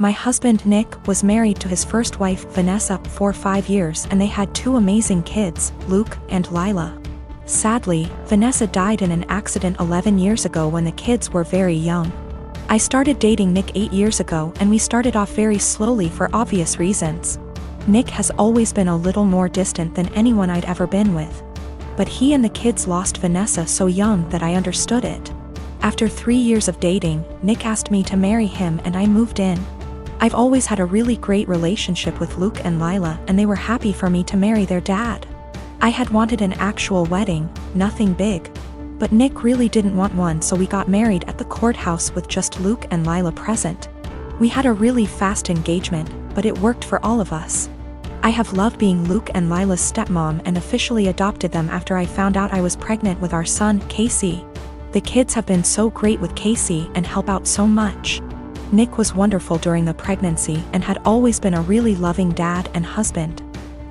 My husband Nick was married to his first wife Vanessa for 5 years and they had 2 amazing kids, Luke and Lila. Sadly, Vanessa died in an accident 11 years ago when the kids were very young. I started dating Nick 8 years ago and we started off very slowly for obvious reasons. Nick has always been a little more distant than anyone I'd ever been with. But he and the kids lost Vanessa so young that I understood it. After 3 years of dating, Nick asked me to marry him and I moved in. I've always had a really great relationship with Luke and Lila and they were happy for me to marry their dad. I had wanted an actual wedding, nothing big. But Nick really didn't want one, so we got married at the courthouse with just Luke and Lila present. We had a really fast engagement, but it worked for all of us. I have loved being Luke and Lila's stepmom and officially adopted them after I found out I was pregnant with our son, Casey. The kids have been so great with Casey and help out so much. Nick was wonderful during the pregnancy and had always been a really loving dad and husband.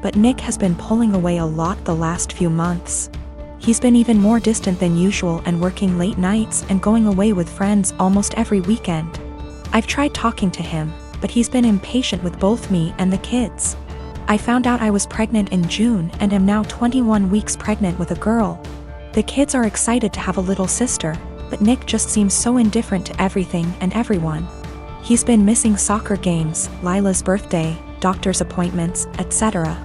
But Nick has been pulling away a lot the last few months. He's been even more distant than usual and working late nights and going away with friends almost every weekend. I've tried talking to him, but he's been impatient with both me and the kids. I found out I was pregnant in June and am now 21 weeks pregnant with a girl. The kids are excited to have a little sister, but Nick just seems so indifferent to everything and everyone. He's been missing soccer games, Lila's birthday, doctor's appointments, etc.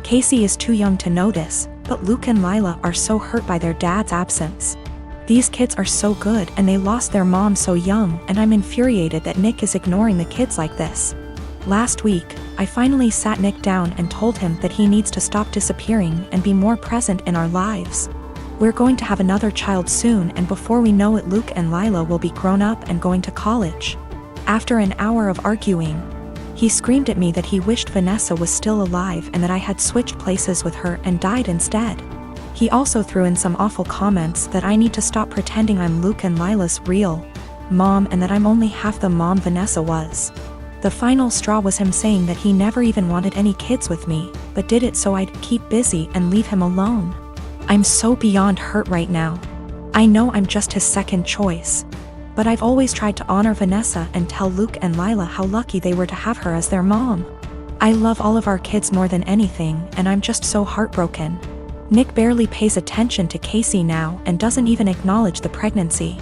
Casey is too young to notice, but Luke and Lila are so hurt by their dad's absence. These kids are so good and they lost their mom so young, and I'm infuriated that Nick is ignoring the kids like this. Last week, I finally sat Nick down and told him that he needs to stop disappearing and be more present in our lives. We're going to have another child soon, and before we know it Luke and Lila will be grown up and going to college. After an hour of arguing, he screamed at me that he wished Vanessa was still alive and that I had switched places with her and died instead. He also threw in some awful comments that I need to stop pretending I'm Luke and Lila's real mom and that I'm only half the mom Vanessa was. The final straw was him saying that he never even wanted any kids with me, but did it so I'd keep busy and leave him alone. I'm so beyond hurt right now. I know I'm just his second choice. But I've always tried to honor Vanessa and tell Luke and Lila how lucky they were to have her as their mom. I love all of our kids more than anything, and I'm just so heartbroken. Nick barely pays attention to Casey now and doesn't even acknowledge the pregnancy.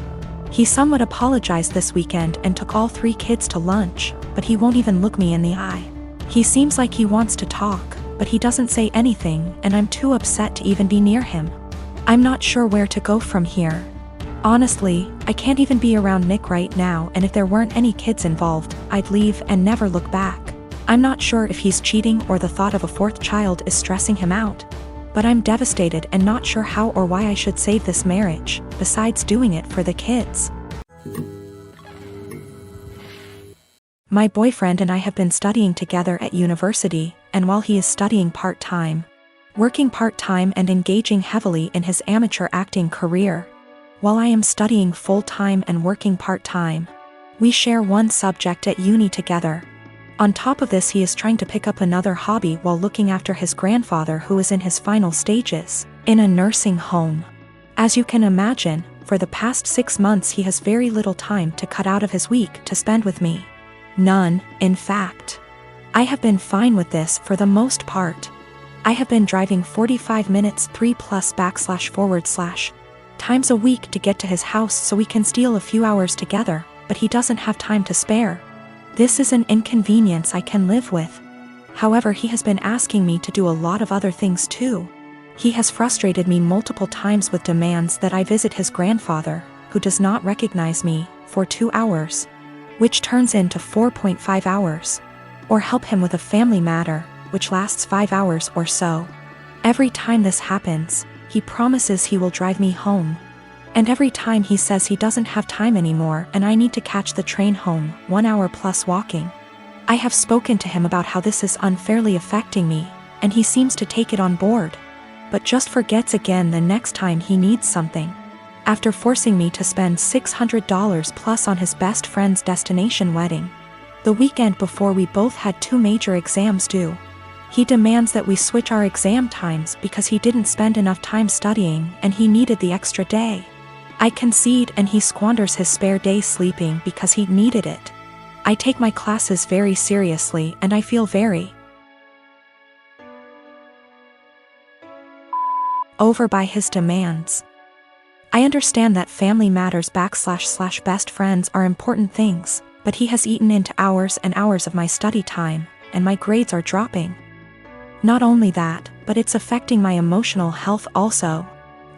He somewhat apologized this weekend and took all 3 kids to lunch, but he won't even look me in the eye. He seems like he wants to talk, but he doesn't say anything, and I'm too upset to even be near him. I'm not sure where to go from here. Honestly, I can't even be around Nick right now, and if there weren't any kids involved, I'd leave and never look back. I'm not sure if he's cheating or the thought of a 4th child is stressing him out. But I'm devastated and not sure how or why I should save this marriage, besides doing it for the kids. My boyfriend and I have been studying together at university, and while he is studying part-time, working part-time and engaging heavily in his amateur acting career, while I am studying full-time and working part-time, we share one subject at uni together. On top of this, he is trying to pick up another hobby while looking after his grandfather who is in his final stages, in a nursing home. As you can imagine, for the past 6 months he has very little time to cut out of his week to spend with me. None, in fact. I have been fine with this for the most part. I have been driving 45 minutes 3+// times a week to get to his house so we can steal a few hours together, but he doesn't have time to spare. This is an inconvenience I can live with. However, he has been asking me to do a lot of other things too. He has frustrated me multiple times with demands that I visit his grandfather, who does not recognize me, for 2 hours, which turns into 4.5 hours, or help him with a family matter, which lasts 5 hours or so. Every time this happens, he promises he will drive me home. And every time he says he doesn't have time anymore and I need to catch the train home, 1 hour plus walking. I have spoken to him about how this is unfairly affecting me, and he seems to take it on board, but just forgets again the next time he needs something. After forcing me to spend $600 plus on his best friend's destination wedding, the weekend before we both had 2 major exams due, he demands that we switch our exam times because he didn't spend enough time studying and he needed the extra day. I concede and he squanders his spare day sleeping because he needed it. I take my classes very seriously and I feel very over by his demands. I understand that family matters / best friends are important things, but he has eaten into hours and hours of my study time, and my grades are dropping. Not only that, but it's affecting my emotional health also.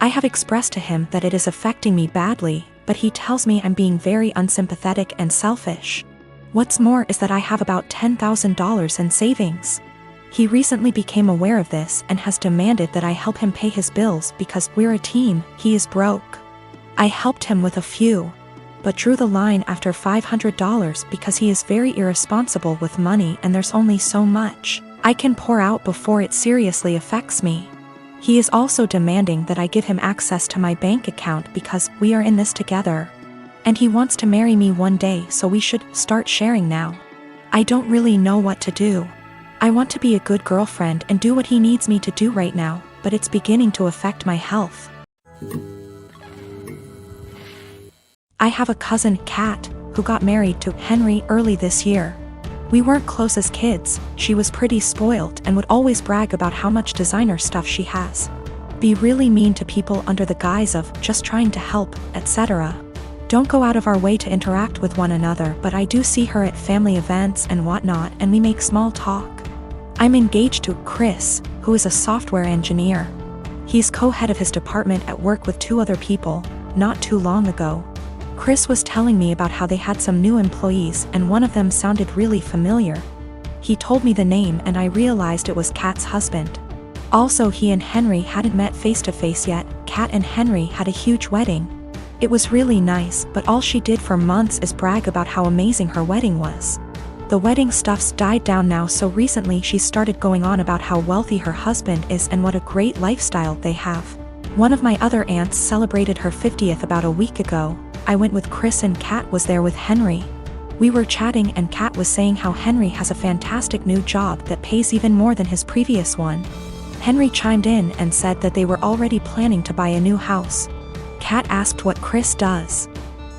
I have expressed to him that it is affecting me badly, but he tells me I'm being very unsympathetic and selfish. What's more is that I have about $10,000 in savings. He recently became aware of this and has demanded that I help him pay his bills because we're a team. He is broke. I helped him with a few, but drew the line after $500 because he is very irresponsible with money and there's only so much I can pour out before it seriously affects me. He is also demanding that I give him access to my bank account because we are in this together. And he wants to marry me one day, so we should start sharing now. I don't really know what to do. I want to be a good girlfriend and do what he needs me to do right now, but it's beginning to affect my health. I have a cousin, Kat, who got married to Henry early this year. We weren't close as kids. She was pretty spoiled and would always brag about how much designer stuff she has. Be really mean to people under the guise of just trying to help, etc. Don't go out of our way to interact with one another, but I do see her at family events and whatnot, and we make small talk. I'm engaged to Chris, who is a software engineer. He's co-head of his department at work with 2 other people, not too long ago. Chris was telling me about how they had some new employees and one of them sounded really familiar. He told me the name and I realized it was Kat's husband. Also, he and Henry hadn't met face to face yet. Kat and Henry had a huge wedding. It was really nice, but all she did for months is brag about how amazing her wedding was. The wedding stuff's died down now, so recently she started going on about how wealthy her husband is and what a great lifestyle they have. One of my other aunts celebrated her 50th about a week ago. I went with Chris and Kat was there with Henry. We were chatting and Kat was saying how Henry has a fantastic new job that pays even more than his previous one. Henry chimed in and said that they were already planning to buy a new house. Kat asked what Chris does.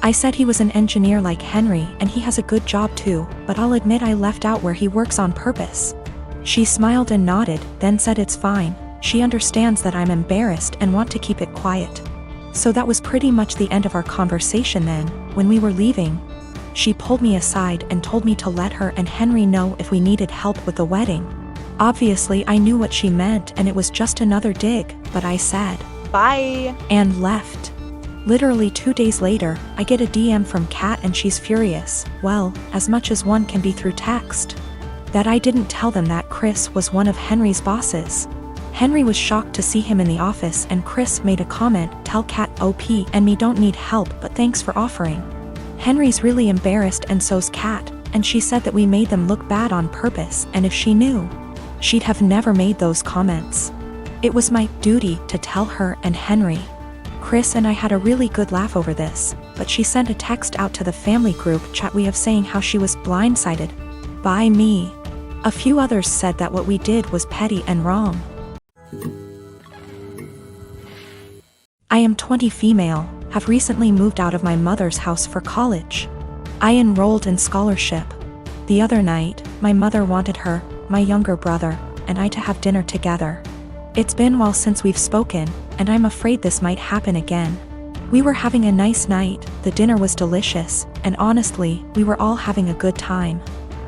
I said he was an engineer like Henry and he has a good job too, but I'll admit I left out where he works on purpose. She smiled and nodded, then said it's fine. She understands that I'm embarrassed and want to keep it quiet. So that was pretty much the end of our conversation then. When we were leaving, she pulled me aside and told me to let her and Henry know if we needed help with the wedding. Obviously I knew what she meant and it was just another dig, but I said, "Bye," and left. Literally 2 days later, I get a DM from Kat and she's furious, well, as much as one can be through text. That I didn't tell them that Chris was one of Henry's bosses. Henry was shocked to see him in the office and Chris made a comment, "Tell Kat OP and me don't need help but thanks for offering." Henry's really embarrassed and so's Kat, and she said that we made them look bad on purpose and if she knew, she'd have never made those comments. It was my duty to tell her and Henry. Chris and I had a really good laugh over this, but she sent a text out to the family group chat we have saying how she was blindsided by me. A few others said that what we did was petty and wrong. I am 20 female, have recently moved out of my mother's house for college. I enrolled in scholarship. The other night, my mother wanted her, my younger brother, and I to have dinner together. It's been a while since we've spoken, and I'm afraid this might happen again. We were having a nice night, the dinner was delicious, and honestly, we were all having a good time.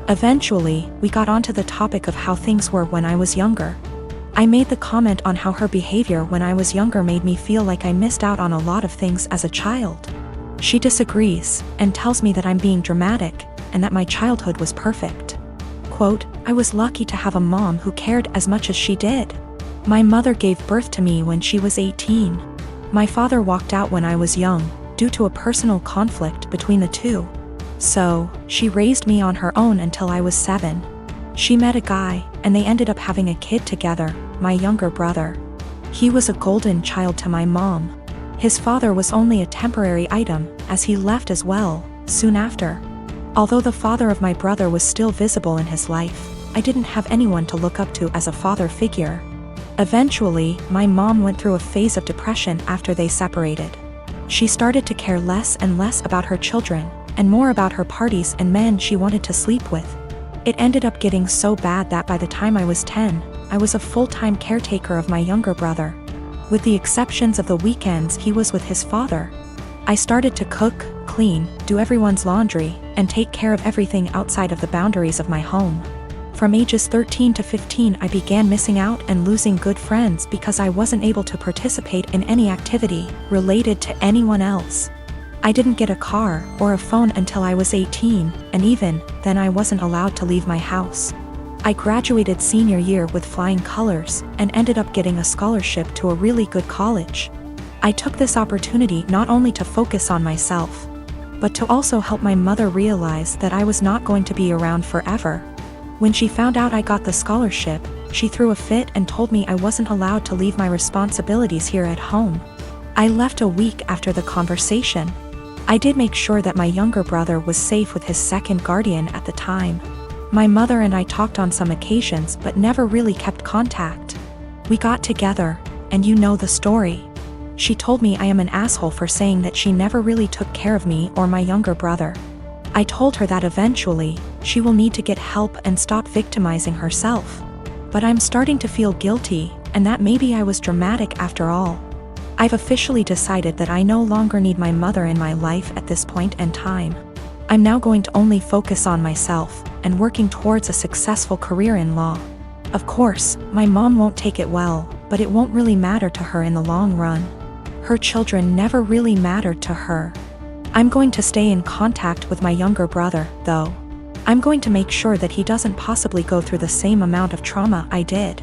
Eventually, we got onto the topic of how things were when I was younger. I made the comment on how her behavior when I was younger made me feel like I missed out on a lot of things as a child. She disagrees, and tells me that I'm being dramatic, and that my childhood was perfect. Quote, "I was lucky to have a mom who cared as much as she did. My mother gave birth to me when she was 18. My father walked out when I was young, due to a personal conflict between the two. So, she raised me on her own until I was 7. She met a guy, and they ended up having a kid together, my younger brother. He was a golden child to my mom. His father was only a temporary item, as he left as well, soon after. Although the father of my brother was still visible in his life, I didn't have anyone to look up to as a father figure. Eventually, my mom went through a phase of depression after they separated. She started to care less and less about her children, and more about her parties and men she wanted to sleep with. It ended up getting so bad that by the time I was 10, I was a full-time caretaker of my younger brother. With the exceptions of the weekends he was with his father. I started to cook, clean, do everyone's laundry, and take care of everything outside of the boundaries of my home. From ages 13 to 15 I began missing out and losing good friends because I wasn't able to participate in any activity related to anyone else. I didn't get a car or a phone until I was 18, and even then I wasn't allowed to leave my house. I graduated senior year with flying colors and ended up getting a scholarship to a really good college. I took this opportunity not only to focus on myself, but to also help my mother realize that I was not going to be around forever. When she found out I got the scholarship, she threw a fit and told me I wasn't allowed to leave my responsibilities here at home. I left a week after the conversation. I did make sure that my younger brother was safe with his second guardian at the time. My mother and I talked on some occasions but never really kept contact. We got together, and you know the story. She told me I am an asshole for saying that she never really took care of me or my younger brother. I told her that eventually, she will need to get help and stop victimizing herself. But I'm starting to feel guilty, and that maybe I was dramatic after all. I've officially decided that I no longer need my mother in my life at this point in time. I'm now going to only focus on myself, and working towards a successful career in law. Of course, my mom won't take it well, but it won't really matter to her in the long run. Her children never really mattered to her. I'm going to stay in contact with my younger brother, though. I'm going to make sure that he doesn't possibly go through the same amount of trauma I did.